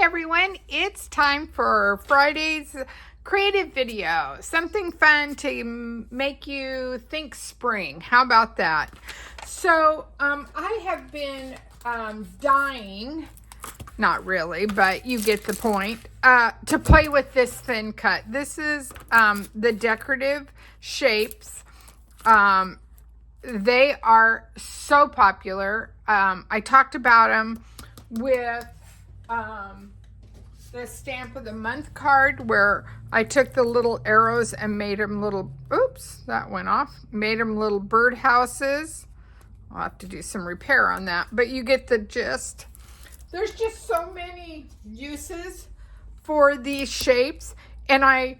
everyone, it's time for Friday's creative video. Something fun to make you think spring. How about that? So I have been dying, not really, but you get the point, to play with this thin cut. This is the decorative shapes. They are so popular. I talked about them with the stamp of the month card, where I took the little arrows and made them little, oops, that went off, made them little bird houses. I'll have to do some repair on that, but you get the gist. There's just so many uses for these shapes, and I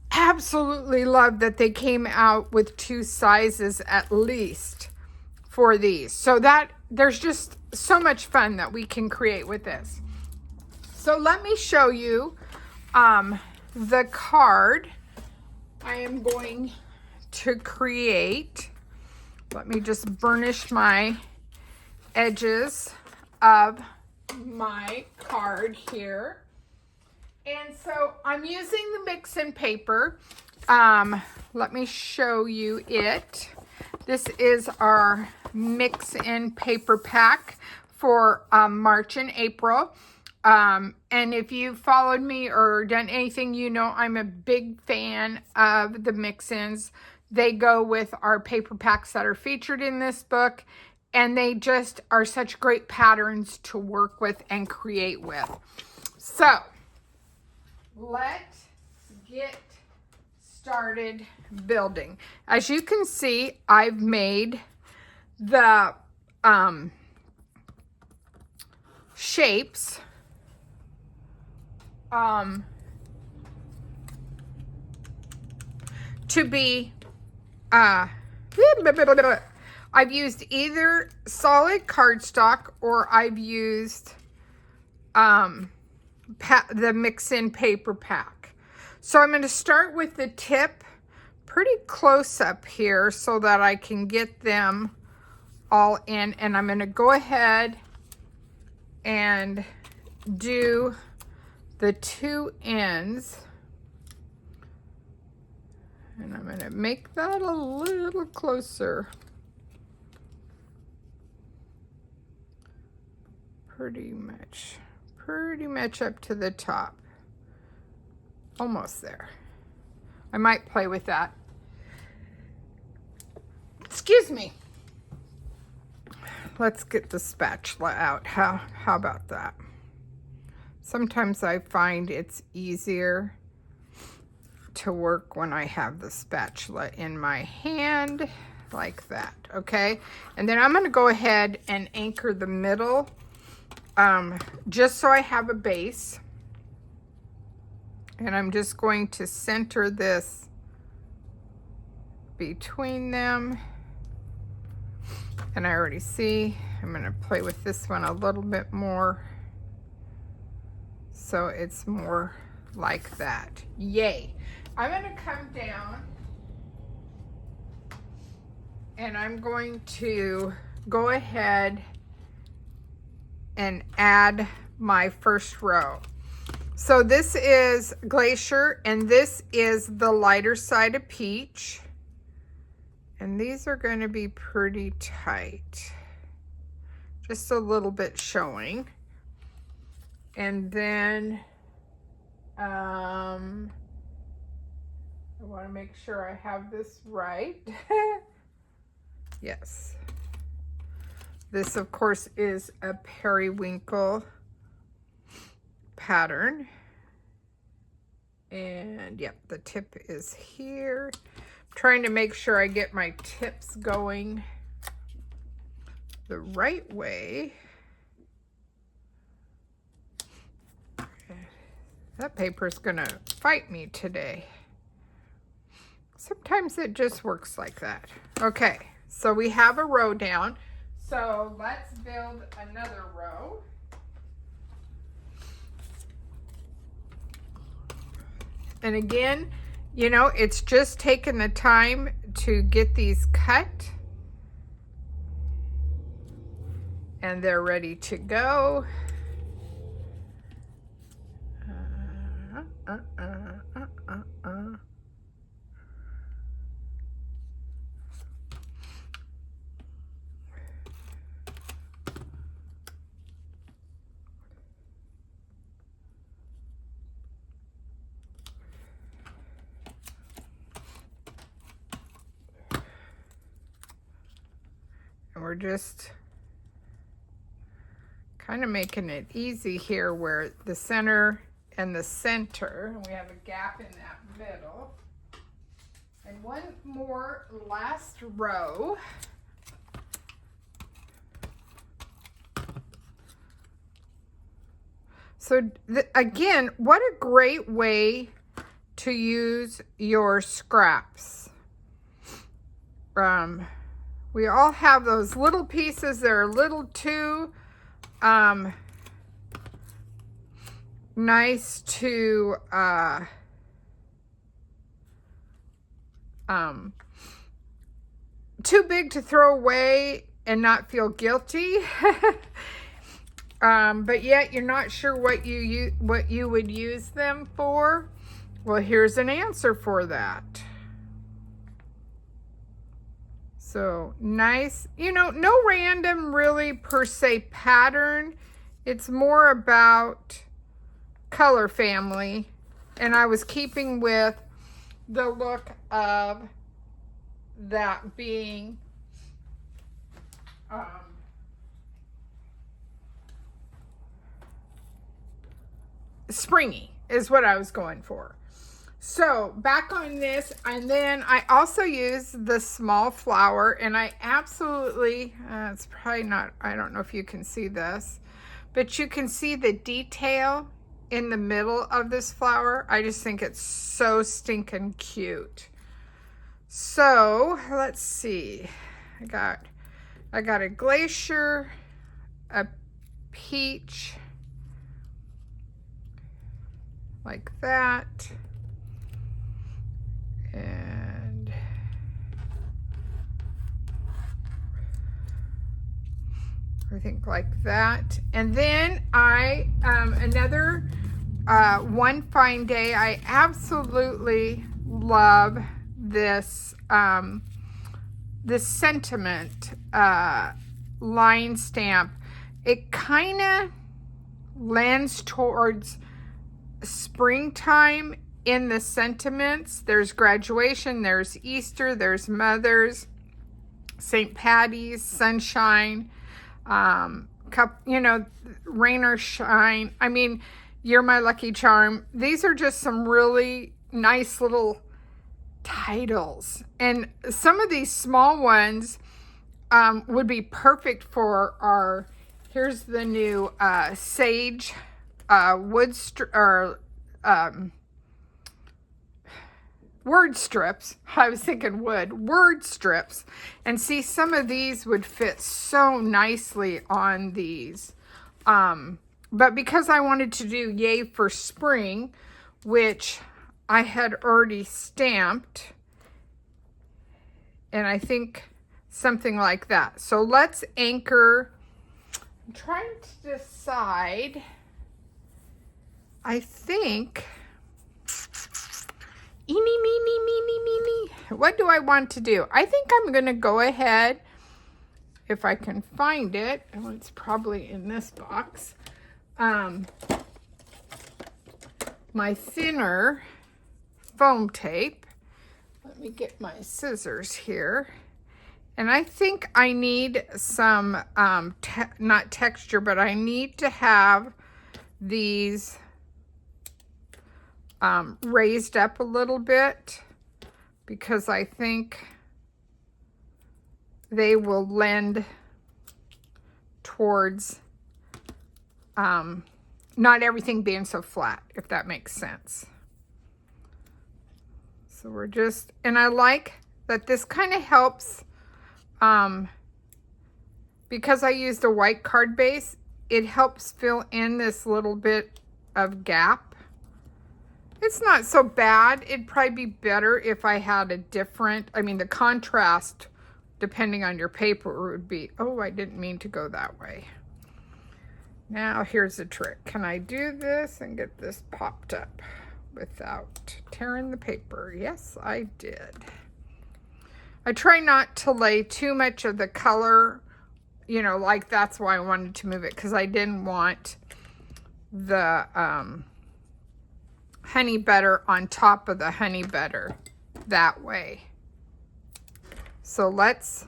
absolutely love that they came out with 2 sizes at least for these. So that there's just so much fun that we can create with this. So let me show you the card I am going to create. Let me just burnish my edges of my card here. And so I'm using the mix-in paper. Let me show you it. This is our mix-in paper pack for March and April. And if you've followed me or done anything, you know I'm a big fan of the mix-ins. They go with our paper packs that are featured in this book, and they just are such great patterns to work with and create with. So let's get started building. As you can see, I've made the shapes to be I've used either solid cardstock or I've used the mix-in paper pack. So I'm going to start with the tip pretty close up here so that I can get them all in, and I'm going to go ahead and do the 2 ends, and I'm going to make that a little closer. Pretty much up to the top. Almost there. I might play with that. Excuse me. Let's get the spatula out. How about that? Sometimes I find it's easier to work when I have the spatula in my hand, like that, okay? And then I'm going to go ahead and anchor the middle, just so I have a base. And I'm just going to center this between them. And I already see, I'm going to play with this one a little bit more, so it's more like that. Yay. I'm going to come down and I'm going to go ahead and add my first row. So this is Glacier, and this is the lighter side of Peach. And these are going to be pretty tight. Just a little bit showing. And then I want to make sure I have this right. Yes. This, of course, is a periwinkle pattern. And yep, the tip is here. I'm trying to make sure I get my tips going the right way. That paper is gonna fight me today. Sometimes it just works like that. Okay, so we have a row down. So let's build another row. And again, you know, it's just taking the time to get these cut. And they're ready to go. And we're just kind of making it easy here where the center and the center, and we have a gap in that middle. And one more last row. So again, what a great way to use your scraps. We all have those little pieces that are a little too nice to too big to throw away and not feel guilty. But yet you're not sure what you would use them for. Well, here's an answer for that. So nice, you know, no random really per se pattern. It's more about color family. And I was keeping with the look of that being springy is what I was going for. So back on this, and then I also use the small flower, and I absolutely, it's probably not, I don't know if you can see this, but you can see the detail in the middle of this flower. I just think it's so stinking cute. So let's see, I got a glacier, a peach, like that. And I think like that. And then I, another one fine day, I absolutely love this, this sentiment line stamp. It kind of lends towards springtime in the sentiments. There's graduation, there's Easter, there's Mother's, St. Patty's, sunshine, you know, rain or shine. I mean, you're my lucky charm. These are just some really nice little titles. And some of these small ones would be perfect for our, here's the new sage word strips. I was thinking word strips. And see, some of these would fit so nicely on these. But because I wanted to do Yay for Spring, which I had already stamped, and I think something like that. So let's anchor. I'm trying to decide. I think, eeny, meeny, meeny, meeny. What do I want to do? I think I'm going to go ahead, if I can find it. Oh, it's probably in this box. My thinner foam tape. Let me get my scissors here. And I think I need some, not texture, but I need to have these raised up a little bit, because I think they will lend towards not everything being so flat, if that makes sense. So we're just, and I like that this kind of helps, because I used a white card base, it helps fill in this little bit of gap. It's not so bad. It'd probably be better if I had a different, I mean, the contrast, depending on your paper, would be, oh, I didn't mean to go that way. Now, here's the trick. Can I do this and get this popped up? without tearing the paper. Yes, I did. I try not to lay too much of the color, you know, like that's why I wanted to move it, because I didn't want the honey butter on top of the honey butter that way. So let's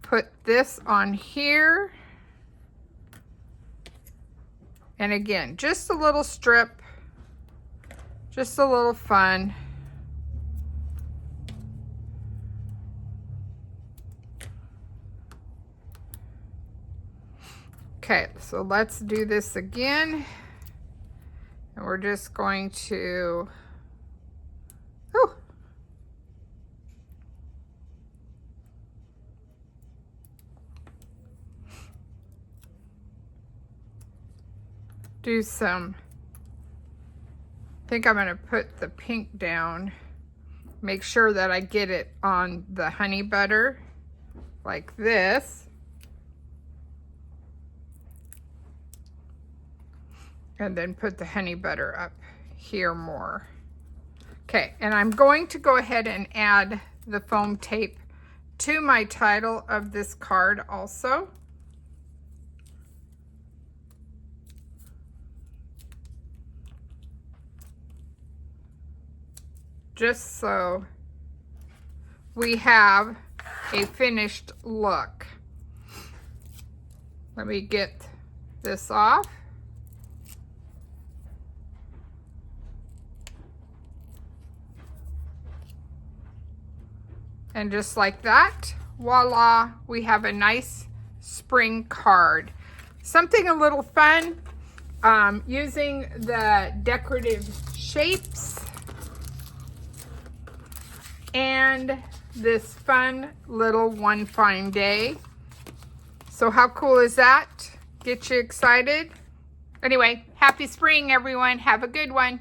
put this on here. And again, just a little strip, just a little fun. Okay, so let's do this again. And we're just going to, do some, I think I'm going to put the pink down. Make sure that I get it on the honey butter like this. And then put the honey butter up here more. Okay, and I'm going to go ahead and add the foam tape to my title of this card also. Just so we have a finished look. Let me get this off. And just like that, voila, we have a nice spring card. Something a little fun, using the decorative shapes and this fun little One Fine Day. So how cool is that? Get you excited? Anyway, happy spring, everyone. Have a good one.